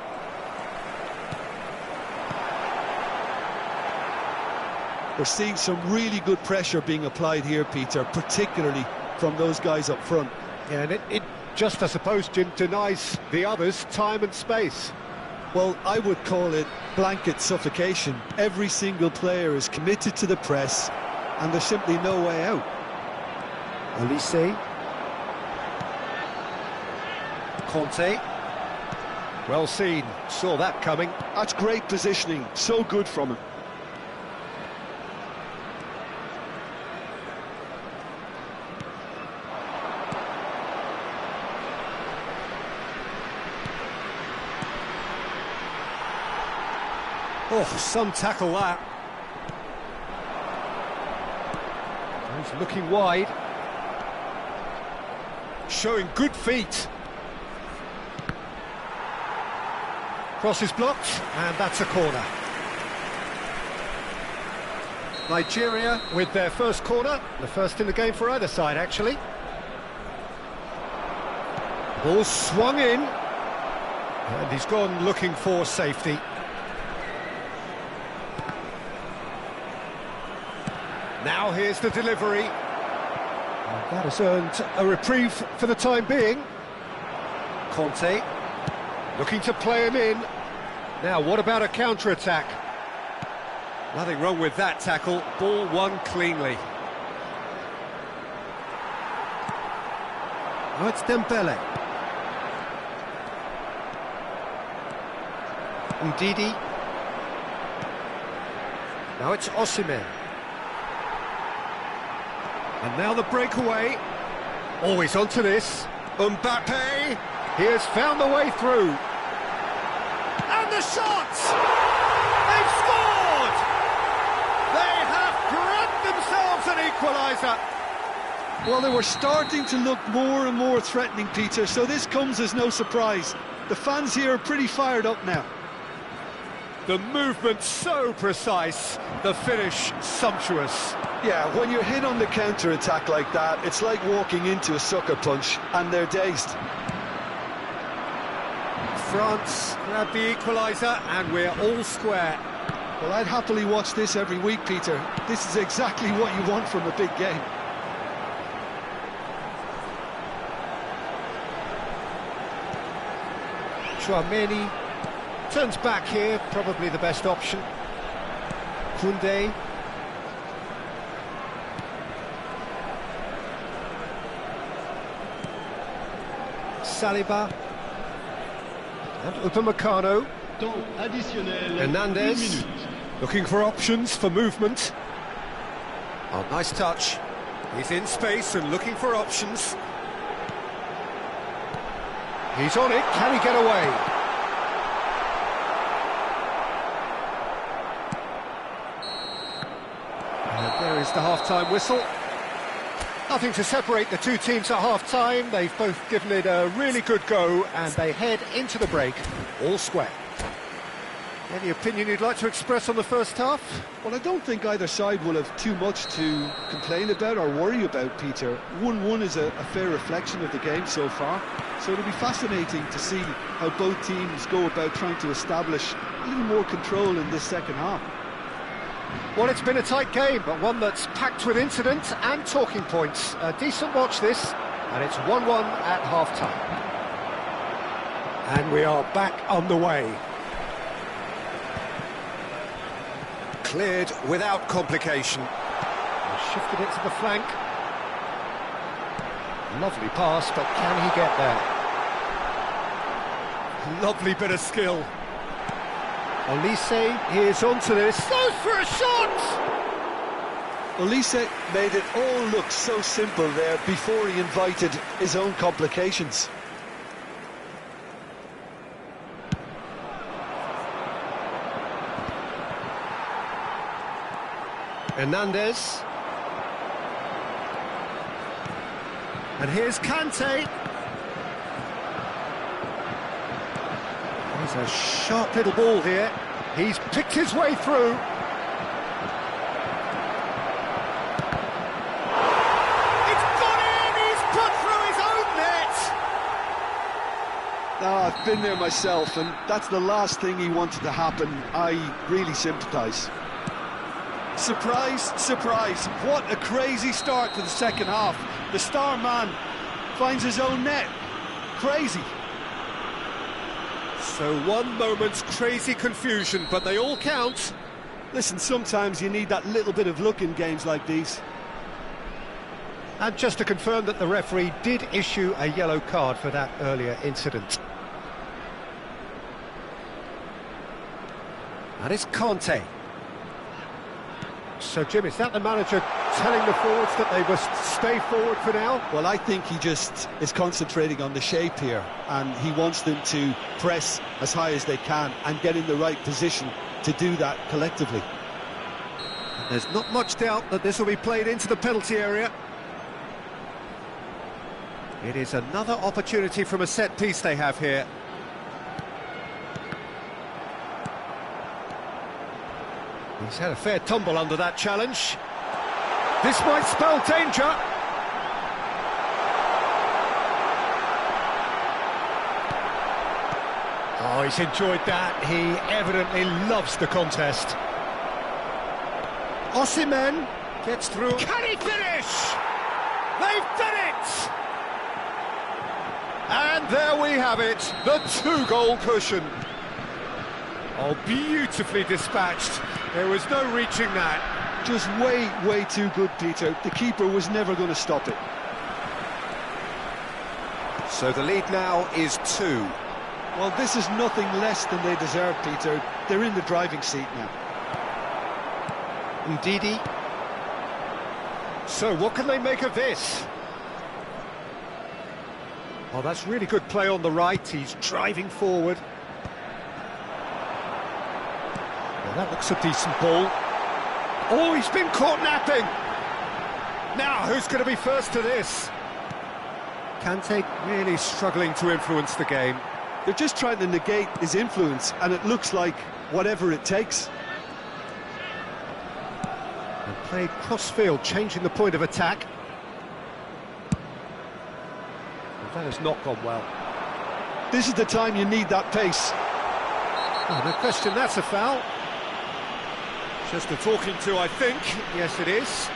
S3: We're seeing some really good pressure being applied here, Peter, particularly from those guys up front.
S2: Yeah, and it just, I suppose, Jim, denies the others time and space.
S3: Well, I would call it blanket suffocation. Every single player is committed to the press, and there's simply no way out.
S2: Olise. Conte. Well seen, saw that coming.
S3: That's great positioning, so good from him.
S2: Oh, some tackle that. He's looking wide. Showing good feet. Cross is blocked, and that's a corner. Nigeria with their first corner, the first in the game for either side, actually. Ball swung in, and he's gone looking for safety. Now here's the delivery. And that has earned a reprieve for the time being. Conte looking to play him in. Now, what about a counter-attack? Nothing wrong with that tackle. Ball won cleanly. Now it's Dembele. Ndidi. Now it's Osimhen. And now the breakaway. Always onto this. Mbappe. He has found the way through. And the shot! They've scored! They have grabbed themselves an equaliser.
S3: Well, they were starting to look more and more threatening, Peter, so this comes as no surprise. The fans here are pretty fired up now.
S2: The movement so precise, the finish sumptuous.
S3: Yeah, when you're hit on the counter-attack like that, it's like walking into a sucker punch, and they're dazed.
S2: France grab the equaliser, and we're all square.
S3: Well, I'd happily watch this every week, Peter. This is exactly what you want from a big game.
S2: Chouameni turns back here, probably the best option. Koundé. Saliba. And Upamecano.
S4: Temps additionnel,
S2: Hernandez.
S4: 1 minute.
S2: Looking for options for movement. Oh, nice touch. He's in space and looking for options. He's on it. Can he get away? And there is the half-time whistle. Nothing to separate the two teams at half-time. They've both given it a really good go, and they head into the break all square. Any opinion you'd like to express on the first half?
S3: Well, I don't think either side will have too much to complain about or worry about, Peter. 1-1 is a fair reflection of the game so far, so it'll be fascinating to see how both teams go about trying to establish a little more control in this second half.
S2: Well, it's been a tight game, but one that's packed with incident and talking points. A decent watch this, and it's 1-1 at half-time. And we are back on the way. Cleared without complication. He shifted it to the flank. Lovely pass, but can he get there? Lovely bit of skill. Olise is onto this. Goes for a shot!
S3: Olise made it all look so simple there before he invited his own complications.
S2: Hernandez. And here's Kante. He's a sharp little ball here. He's picked his way through. It's gone in! He's put through his own net!
S3: I've been there myself, and that's the last thing he wanted to happen. I really sympathise.
S5: Surprise, surprise. What a crazy start to the second half. The star man finds his own net. Crazy.
S2: So one moment's crazy confusion, but they all count.
S3: Listen, sometimes you need that little bit of luck in games like these.
S2: And just to confirm that the referee did issue a yellow card for that earlier incident. And it's Conte. So, Jim, is that the manager telling the forwards that they must stay forward for now?
S3: Well, I think he just is concentrating on the shape here, and he wants them to press as high as they can and get in the right position to do that collectively.
S2: There's not much doubt that this will be played into the penalty area. It is another opportunity from a set piece they have here. He's had a fair tumble under that challenge. This might spell danger. Oh, he's enjoyed that. He evidently loves the contest. Osimhen gets through. Can he finish? They've done it! And there we have it, the two-goal cushion. Oh, beautifully dispatched. There was no reaching that.
S3: Just way too good, Peter. The keeper was never going to stop it.
S2: So the lead now is 2.
S3: Well, this is nothing less than they deserve, Peter. They're in the driving seat now.
S2: Ndidi. So what can they make of this? Oh, that's really good play on the right. He's driving forward. Well, that looks a decent ball. Oh, he's been caught napping. Now, who's going to be first to this? Kante really struggling to influence the game.
S3: They're just trying to negate his influence, and it looks like whatever it takes.
S2: And played cross-field, changing the point of attack. And that has not gone well.
S3: This is the time you need that pace.
S2: Oh, no question, that's a foul. Just a talking to, I think. Yes, it is.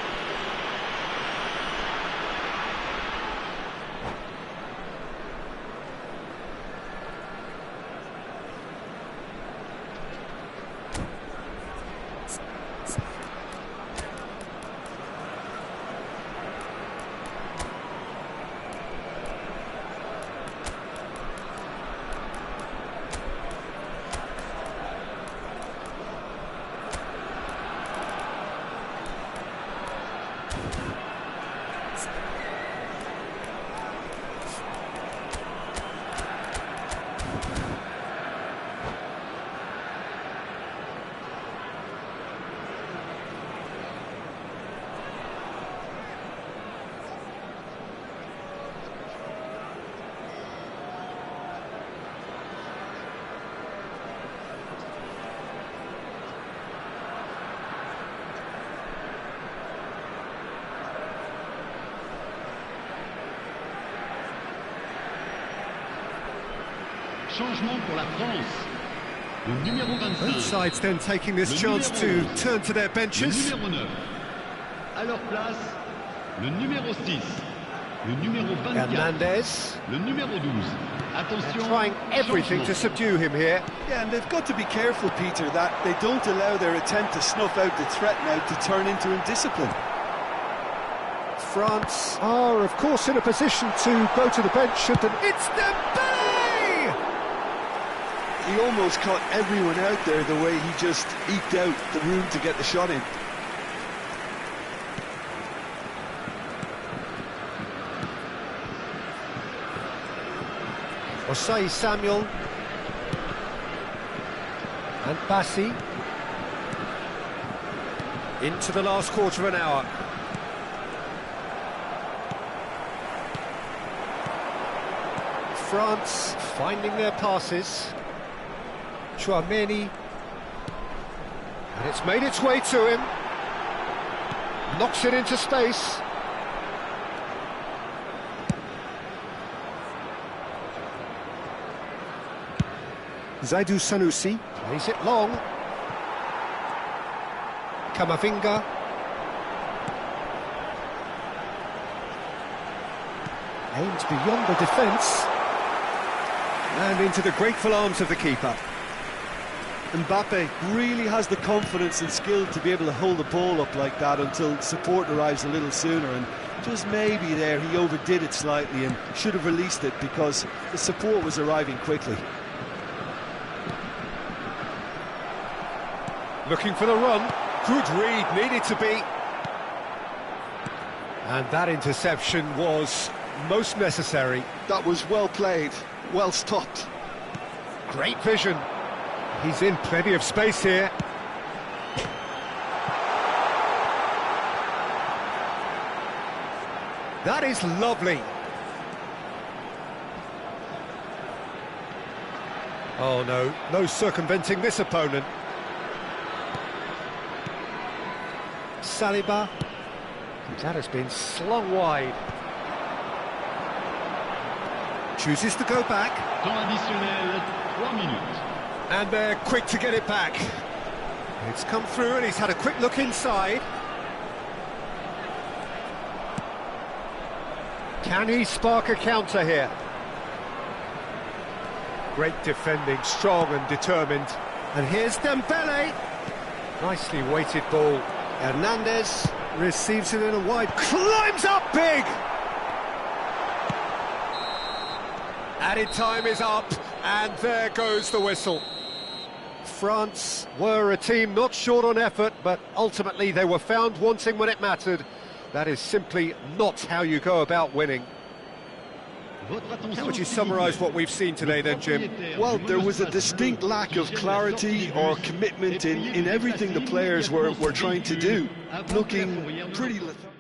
S4: changement pour la France. Le numéro 25.
S2: Both sides then taking this chance to turn to their
S4: Le
S2: benches.
S4: numéro 9. À leur place, le numéro 6. Le numéro 24.
S1: Hernandez.
S4: Le numéro 12. Attention.
S1: Trying everything to
S4: changement.
S1: subdue him here.
S5: Yeah, and they've got to be careful, Peter, that they don't allow their attempt to snuff out the threat now to turn into indiscipline.
S1: France are, of course, in a position to go to the bench. It's Dembele!
S5: He almost caught everyone out there the way he just eked out the room to get the shot in.
S1: Osei Samuel and Bassi into the last quarter of an hour. France finding their passes. Chouameni, and it's made its way to him. Knocks it into space. Zaidou Sanusi plays it long. Camavinga. Aims beyond the defence. And into the grateful arms of the keeper.
S5: Mbappe really has the confidence and skill to be able to hold the ball up like that until support arrives a little sooner, and just maybe there he overdid it slightly and should have released it because the support was arriving quickly.
S1: Looking for the run. Good read, needed to be. And that interception was most necessary.
S3: That was well played, well stopped.
S1: Great vision. He's in plenty of space here. That is lovely. Oh no, no circumventing this opponent. Saliba. That has been slung wide. Chooses to go back.
S4: Temps additionnel, 3 minutes.
S1: And they're quick to get it back. It's come through and he's had a quick look inside. Can he spark a counter here? Great defending, strong and determined. And here's Dembele. Nicely weighted ball. Hernandez receives it in a wide, climbs up big! Added time is up, and there goes the whistle. France were a team not short on effort, but ultimately they were found wanting when it mattered. That is simply not how you go about winning. How would you summarise what we've seen today then, Jim?
S3: Well, there was a distinct lack of clarity or commitment in everything the players were trying to do. Looking pretty lethargic.